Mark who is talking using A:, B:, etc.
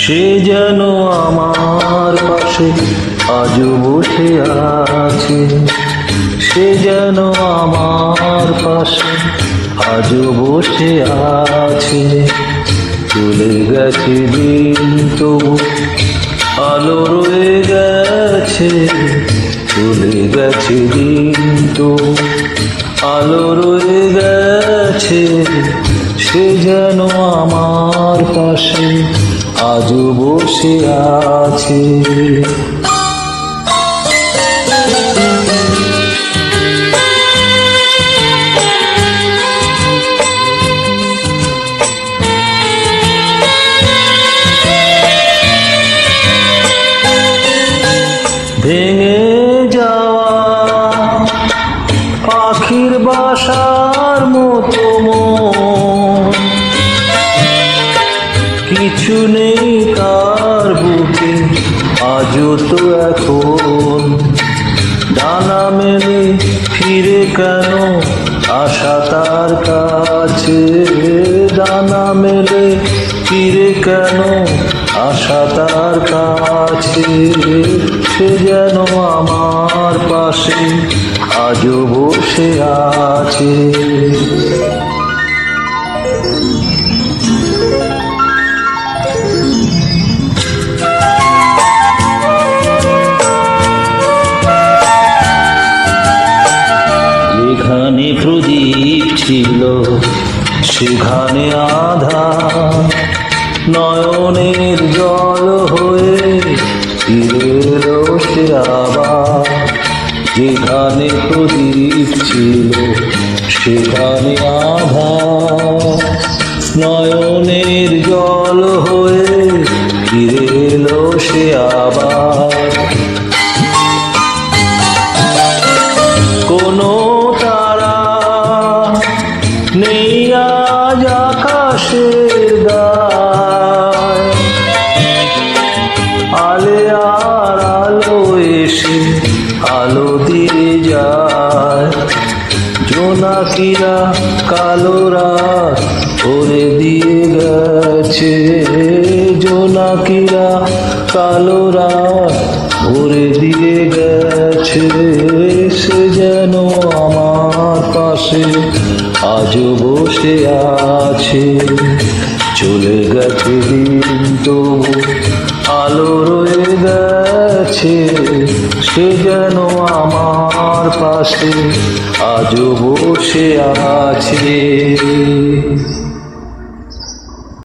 A: সে যেন আমার পাশে আজও বসে আছে, সে যেন আমার পাশে আজও বসে আছে। চলে গেছে দিন তবু আলো রয়ে গেছে, চলে গেছে দিন তবু আলো রয়ে গেছে। সে যেন আমার পাশে আজও বসে আছে। ভেঙে যাওয়া পাখির বাসার মতো মন, কিছু নেই তার বুকে আজও তো এখন। ডানা মেলে ফিরে কেন আশা তার কাছে, ডানা মেলে ফিরে কেন আশা তার কাছে। সে যেন আমার পাশে আজও বসে আছে। যেখানে প্রদীপ ছিল সেখানে আধার, নয়নের জল হয়ে ফিরে এলো সে আবার। যেখানে প্রদীপ ছিল সেখানে আধার, নয়নের জল হয়ে ফিরে এলো সে আবার। কোনো তারা নেই আজ আকাশের গায়, আলে আর আলো এসে আলো দিয়ে যায়। জোনাকিরা কালো রাত ভরে দিয়ে গেছে, জোনাকিরা কালো রাত ভরে দিয়ে গেছে। সে যেন আমার পাশে আজও বসে আছে, চলে গেছে দিন তবু আলো রয়ে গেছে। সে যেন আমার পাশে আজও বসে আছে।